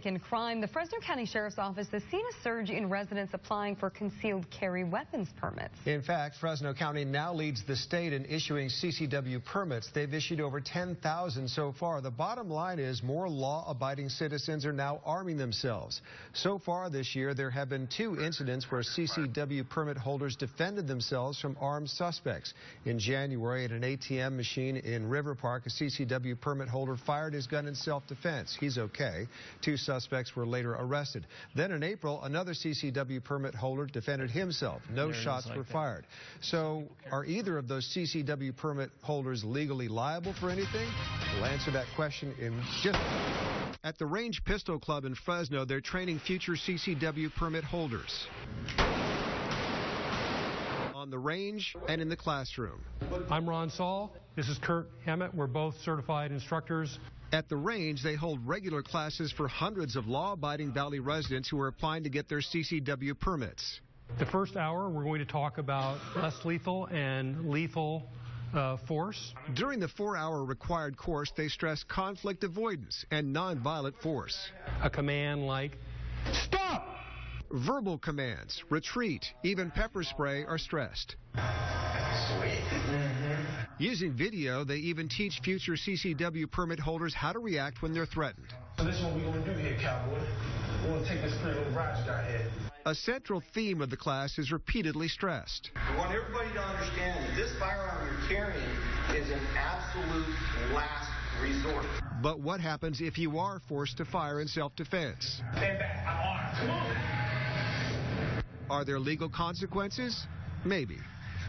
In crime, the Fresno County Sheriff's Office has seen a surge in residents applying for concealed carry weapons permits. In fact, Fresno County now leads the state in issuing CCW permits. They've issued over 10,000 so far. The bottom line is more law-abiding citizens are now arming themselves. So far this year, there have been 2 incidents where CCW permit holders defended themselves from armed suspects. In January, at an ATM machine in River Park, a CCW permit holder fired his gun in self-defense. He's okay. 2 suspects were later arrested. Then in April, another CCW permit holder defended himself. No shots were fired. So are either of those CCW permit holders legally liable for anything? We'll answer that question in just a minute. At the Range Pistol Club in Fresno, they're training future CCW permit holders on the range and in the classroom. I'm Ron Saul. This is Kurt Hammett. We're both certified instructors. At the range, they hold regular classes for hundreds of law-abiding Valley residents who are applying to get their CCW permits. The first hour, we're going to talk about less lethal and lethal force. During the 4-hour required course, they stress conflict avoidance and nonviolent force. A command like, stop! Verbal commands, retreat, even pepper spray are stressed. Sweet. Using video, they even teach future CCW permit holders how to react when they're threatened. So this is what we're going to do here, cowboy. We're going to take this pretty little ride you got here. A central theme of the class is repeatedly stressed. We want everybody to understand that this firearm you're carrying is an absolute last resort. But what happens if you are forced to fire in self-defense? Stand back. I'm armed. Come on. Are there legal consequences? Maybe.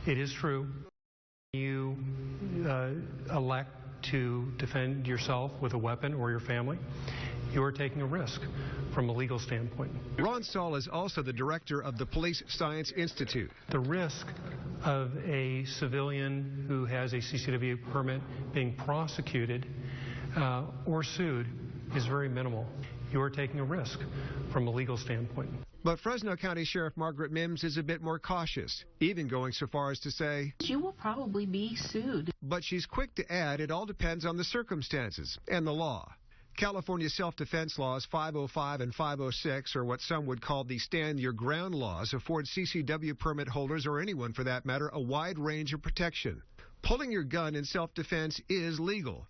It is true. You elect to defend yourself with a weapon or your family, you are taking a risk from a legal standpoint. Ron Saul is also the director of the Police Science Institute. The risk of a civilian who has a CCW permit being prosecuted or sued is very minimal. You are taking a risk from a legal standpoint. But Fresno County Sheriff Margaret Mims is a bit more cautious, even going so far as to say, you will probably be sued. But she's quick to add it all depends on the circumstances and the law. California self-defense laws 505 and 506, or what some would call the stand your ground laws, afford CCW permit holders, or anyone for that matter, a wide range of protection. Pulling your gun in self-defense is legal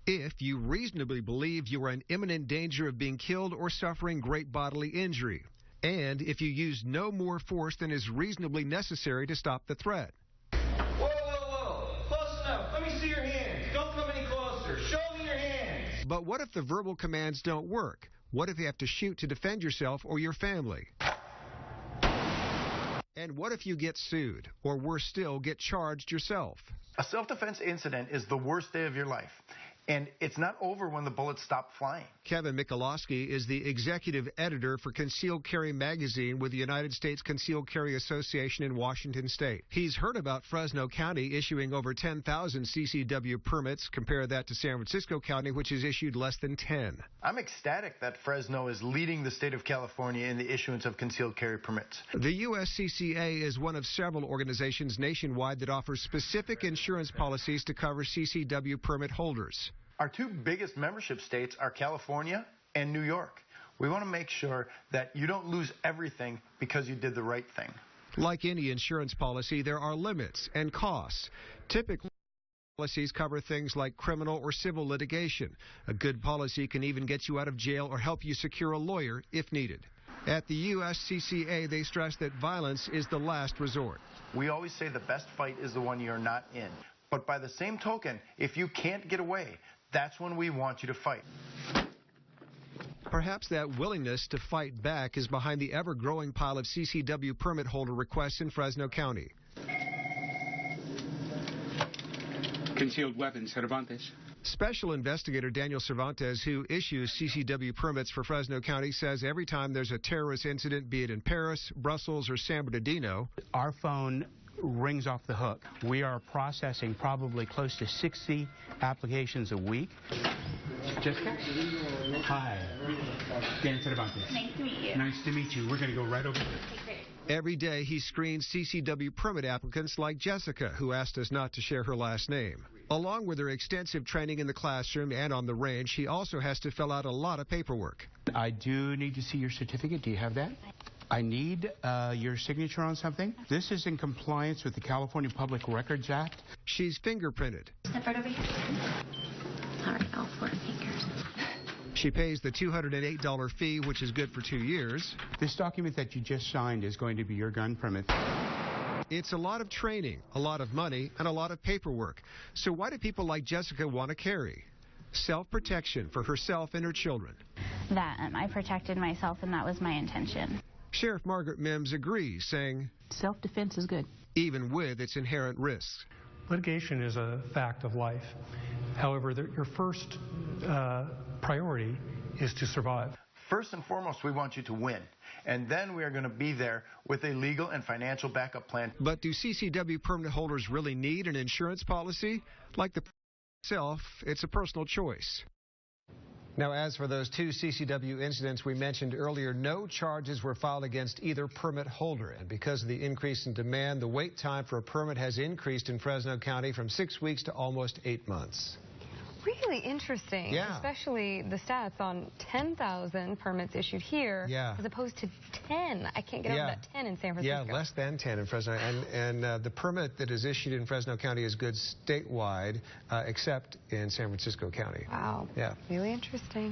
if you reasonably believe you are in imminent danger of being killed or suffering great bodily injury, and if you use no more force than is reasonably necessary to stop the threat. Whoa, whoa, whoa. Close enough. Let me see your hands. Don't come any closer. Show me your hands. But what if the verbal commands don't work? What if you have to shoot to defend yourself or your family? And what if you get sued, or worse still, get charged yourself? A self-defense incident is the worst day of your life. And it's not over when the bullets stop flying. Kevin Michalowski is the executive editor for Concealed Carry magazine with the United States Concealed Carry Association in Washington State. He's heard about Fresno County issuing over 10,000 CCW permits. Compare that to San Francisco County, which has issued less than 10. I'm ecstatic that Fresno is leading the state of California in the issuance of concealed carry permits. The USCCA is one of several organizations nationwide that offers specific insurance policies to cover CCW permit holders. Our 2 biggest membership states are California and New York. We want to make sure that you don't lose everything because you did the right thing. Like any insurance policy, there are limits and costs. Typically, policies cover things like criminal or civil litigation. A good policy can even get you out of jail or help you secure a lawyer if needed. At the USCCA, they stress that violence is the last resort. We always say the best fight is the one you're not in. But by the same token, if you can't get away, that's when we want you to fight. Perhaps that willingness to fight back is behind the ever-growing pile of CCW permit holder requests in Fresno County. Concealed weapons, Cervantes. Special Investigator Daniel Cervantes, who issues CCW permits for Fresno County, says every time there's a terrorist incident, be it in Paris, Brussels, or San Bernardino, our phone rings off the hook. We are processing probably close to 60 applications a week. Jessica? Hi. Dan Cervantes. Nice to meet you. Nice to meet you. We're going to go right over there. Every day he screens CCW permit applicants like Jessica, who asked us not to share her last name. Along with her extensive training in the classroom and on the range, she also has to fill out a lot of paperwork. I do need to see your certificate. Do you have that? I need your signature on something. This is in compliance with the California Public Records Act. She's fingerprinted. Step right over here. All right, all 4 fingers. She pays the $208 fee, which is good for 2 years. This document that you just signed is going to be your gun permit. It's a lot of training, a lot of money, and a lot of paperwork. So why do people like Jessica want to carry? Self-protection for herself and her children. That I protected myself, and that was my intention. Sheriff Margaret Mims agrees, saying, Self-defense is good. even with its inherent risks. Litigation is a fact of life. However, your first priority is to survive. First and foremost, we want you to win. And then we are going to be there with a legal and financial backup plan. But do CCW permit holders really need an insurance policy? Like the itself, it's a personal choice. Now, as for those 2 CCW incidents we mentioned earlier, no charges were filed against either permit holder. And because of the increase in demand, the wait time for a permit has increased in Fresno County from 6 weeks to almost 8 months. Really interesting, Yeah. Especially the stats on 10,000 permits issued here, as opposed to 10. I can't get over that 10 in San Francisco. Yeah, less than 10 in Fresno. And the permit that is issued in Fresno County is good statewide, except in San Francisco County. Wow. Yeah. Really interesting.